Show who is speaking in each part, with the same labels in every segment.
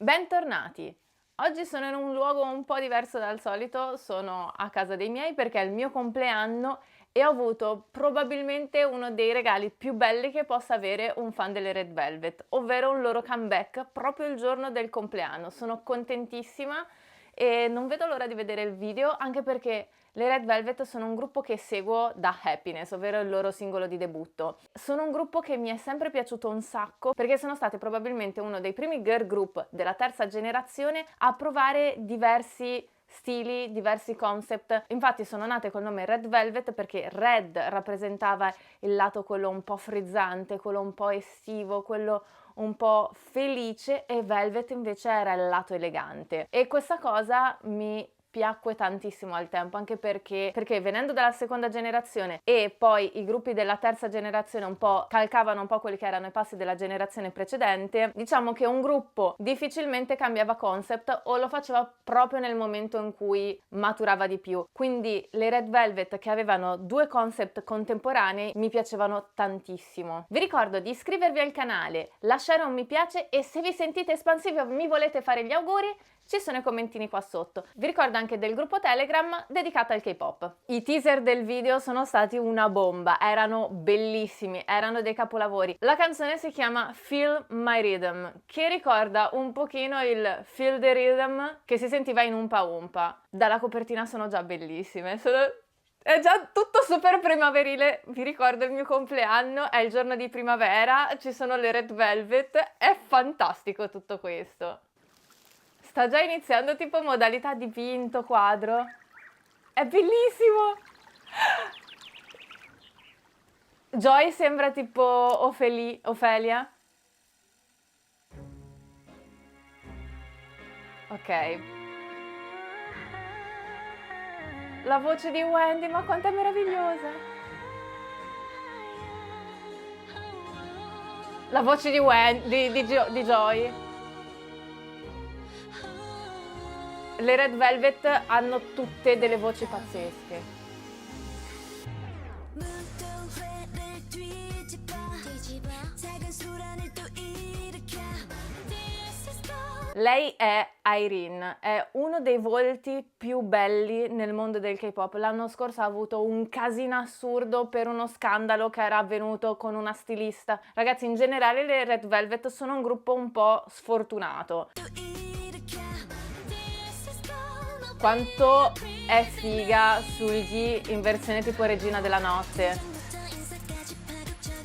Speaker 1: Bentornati! Oggi sono in un luogo un po' diverso dal solito, sono a casa dei miei perché è il mio compleanno e ho avuto probabilmente uno dei regali più belli che possa avere un fan delle Red Velvet, ovvero un loro comeback proprio il giorno del compleanno. Sono contentissima e non vedo l'ora di vedere il video, anche perché le Red Velvet sono un gruppo che seguo da Happiness, ovvero il loro singolo di debutto. Sono un gruppo che mi è sempre piaciuto un sacco perché sono state probabilmente uno dei primi girl group della terza generazione a provare diversi stili, diversi concept. Infatti sono nate col nome Red Velvet perché Red rappresentava il lato quello un po' frizzante, quello un po' estivo, quello un po' felice, e Velvet invece era il lato elegante. E questa cosa mi piacque tantissimo al tempo, anche perché venendo dalla seconda generazione e poi i gruppi della terza generazione un po' calcavano un po' quelli che erano i passi della generazione precedente, diciamo che un gruppo difficilmente cambiava concept o lo faceva proprio nel momento in cui maturava di più. Quindi le Red Velvet, che avevano due concept contemporanei, mi piacevano tantissimo. Vi ricordo di iscrivervi al canale, lasciare un mi piace e se vi sentite espansivi o mi volete fare gli auguri, ci sono i commentini qua sotto. Vi ricordo anche del gruppo Telegram dedicato al K-pop. I teaser del video sono stati una bomba, erano bellissimi, erano dei capolavori. La canzone si chiama Feel My Rhythm, che ricorda un pochino il Feel the Rhythm che si sentiva in Oompa Oompa. Dalla copertina sono già bellissime, è già tutto super primaverile. Vi ricordo il mio compleanno, è il giorno di primavera, ci sono le Red Velvet, è fantastico tutto questo. Sta già iniziando tipo modalità dipinto, quadro. È bellissimo! Joy sembra tipo Ofelia. Ok. La voce di Wendy, ma quanto è meravigliosa! La voce di Wendy, di Joy. Le Red Velvet hanno tutte delle voci pazzesche. Lei è Irene, è uno dei volti più belli nel mondo del K-pop. L'anno scorso ha avuto un casino assurdo per uno scandalo che era avvenuto con una stilista. Ragazzi, in generale le Red Velvet sono un gruppo un po' sfortunato. Quanto è figa Sulgi in versione tipo Regina della Notte.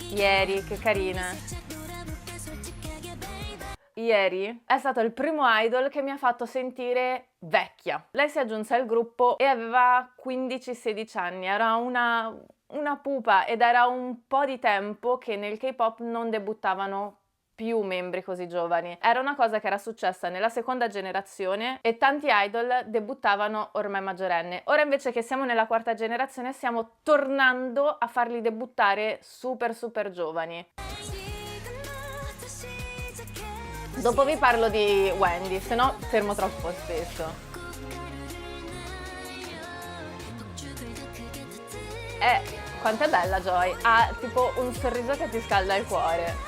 Speaker 1: Ieri, che carina. Ieri è stato il primo idol che mi ha fatto sentire vecchia. Lei si aggiunse al gruppo e aveva 15-16 anni, era una pupa ed era un po' di tempo che nel K-pop non debuttavano più membri così giovani. Era una cosa che era successa nella seconda generazione e tanti idol debuttavano ormai maggiorenni. Ora invece che siamo nella quarta generazione stiamo tornando a farli debuttare super giovani. Dopo vi parlo di Wendy, se no fermo troppo spesso. Quanto è bella Joy, ha tipo un sorriso che ti scalda il cuore.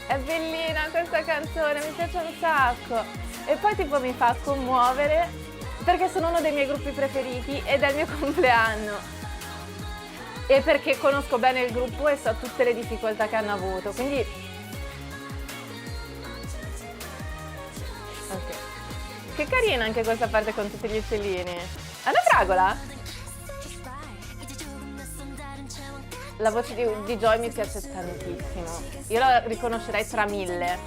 Speaker 1: È bellina questa canzone, mi piace un sacco. E poi tipo mi fa commuovere perché sono uno dei miei gruppi preferiti ed è il mio compleanno. E perché conosco bene il gruppo e so tutte le difficoltà che hanno avuto, quindi... Ok. Che carina anche questa parte con tutti gli uccellini. È una fragola? La voce di Joy mi piace tantissimo. Io la riconoscerei tra mille.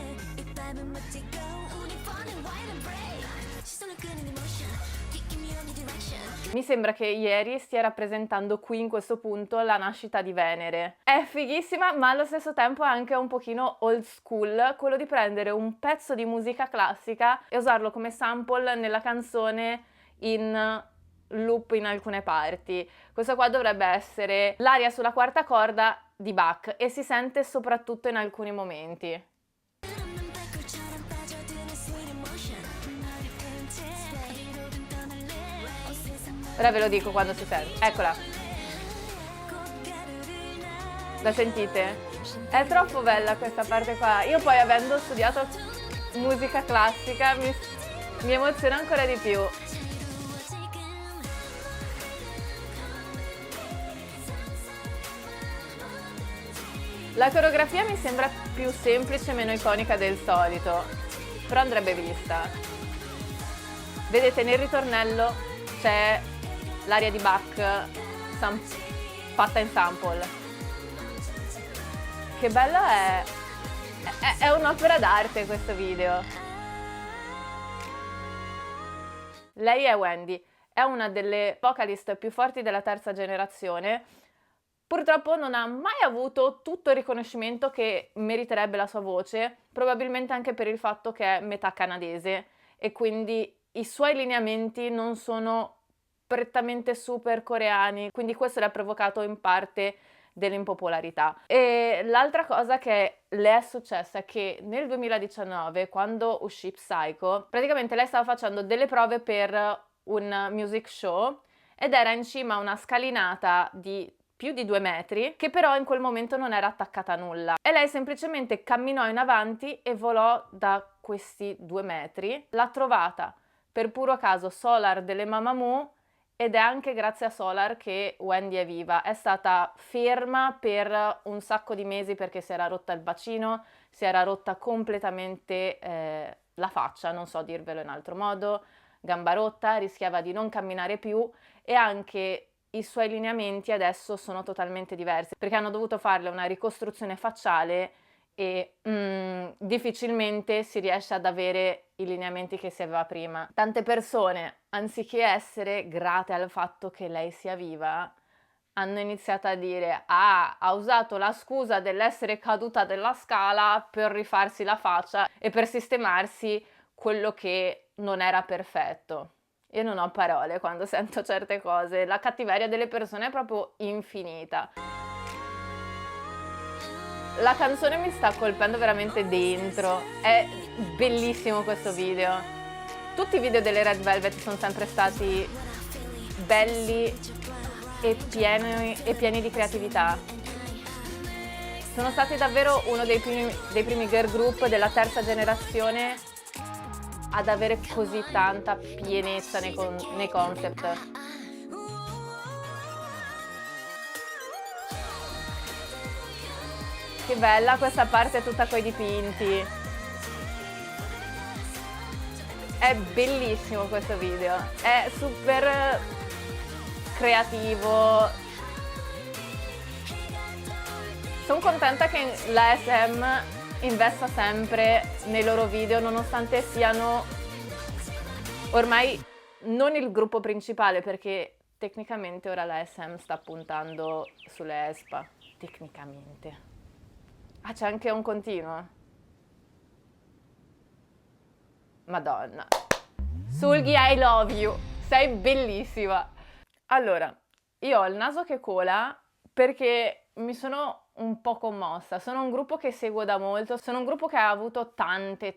Speaker 1: Mi sembra che ieri stia rappresentando qui in questo punto la nascita di Venere. È fighissima, ma allo stesso tempo è anche un pochino old school, quello di prendere un pezzo di musica classica e usarlo come sample nella canzone in loop in alcune parti. Questo qua dovrebbe essere l'aria sulla quarta corda di Bach e si sente soprattutto in alcuni momenti. Ora ve lo dico quando si sente. Eccola. La sentite? È troppo bella questa parte qua. Io poi, avendo studiato musica classica, mi emoziona ancora di più. La coreografia mi sembra più semplice e meno iconica del solito, però andrebbe vista. Vedete, nel ritornello c'è l'aria di Bach fatta in sample. Che bello è! È un'opera d'arte questo video. Lei è Wendy, è una delle vocalist più forti della terza generazione. Purtroppo non ha mai avuto tutto il riconoscimento che meriterebbe la sua voce, probabilmente anche per il fatto che è metà canadese e quindi i suoi lineamenti non sono prettamente super coreani, quindi questo le ha provocato in parte dell'impopolarità. E l'altra cosa che le è successa è che nel 2019, quando uscì Psycho, praticamente lei stava facendo delle prove per un music show ed era in cima a una scalinata di più di 2 metri, che però in quel momento non era attaccata a nulla. E lei semplicemente camminò in avanti e volò da questi 2 metri. L'ha trovata per puro caso Solar delle Mamamoo ed è anche grazie a Solar che Wendy è viva. È stata ferma per un sacco di mesi perché si era rotta il bacino, si era rotta completamente la faccia, non so dirvelo in altro modo, gamba rotta, rischiava di non camminare più e anche i suoi lineamenti adesso sono totalmente diversi perché hanno dovuto farle una ricostruzione facciale e difficilmente si riesce ad avere i lineamenti che si aveva prima. Tante persone, anziché essere grate al fatto che lei sia viva, hanno iniziato a dire ha usato la scusa dell'essere caduta dalla scala per rifarsi la faccia e per sistemarsi quello che non era perfetto. Io non ho parole quando sento certe cose, la cattiveria delle persone è proprio infinita. La canzone mi sta colpendo veramente dentro, è bellissimo questo video. Tutti i video delle Red Velvet sono sempre stati belli e pieni di creatività. Sono stati davvero uno dei primi girl group della terza generazione ad avere così tanta pienezza nei concept. Che bella questa parte tutta coi dipinti. È bellissimo questo video, è super creativo. Sono contenta che la SM investa sempre nei loro video, nonostante siano ormai non il gruppo principale, perché tecnicamente ora la SM sta puntando sulle ESPA, tecnicamente. Ah, c'è anche un continuo? Madonna. Sulgi, I love you, sei bellissima. Allora, io ho il naso che cola perché mi sono un po' commossa. Sono un gruppo che seguo da molto, sono un gruppo che ha avuto tante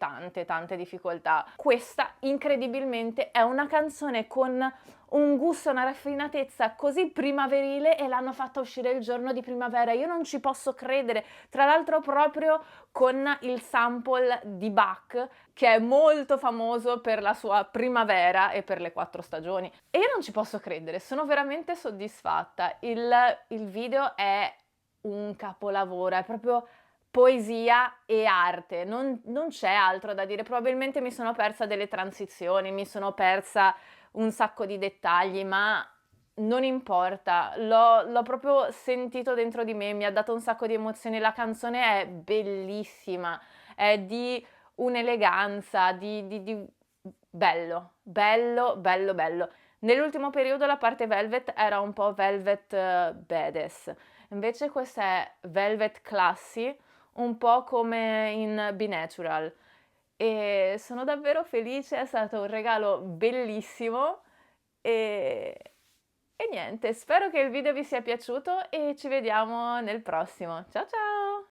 Speaker 1: difficoltà. Questa, incredibilmente, è una canzone con un gusto, una raffinatezza così primaverile e l'hanno fatta uscire il giorno di primavera. Io non ci posso credere. Tra l'altro proprio con il sample di Bach, che è molto famoso per la sua primavera e per le 4 stagioni. E io non ci posso credere, sono veramente soddisfatta. Il video è un capolavoro, è proprio poesia e arte, non c'è altro da dire. Probabilmente mi sono persa delle transizioni, mi sono persa un sacco di dettagli, ma non importa, l'ho proprio sentito dentro di me, mi ha dato un sacco di emozioni. La canzone è bellissima, è di un'eleganza, di bello. Nell'ultimo periodo la parte Velvet era un po' Velvet Badass, invece questa è Velvet Classy, un po' come in Be Natural. E sono davvero felice, è stato un regalo bellissimo e niente, spero che il video vi sia piaciuto e ci vediamo nel prossimo. Ciao ciao!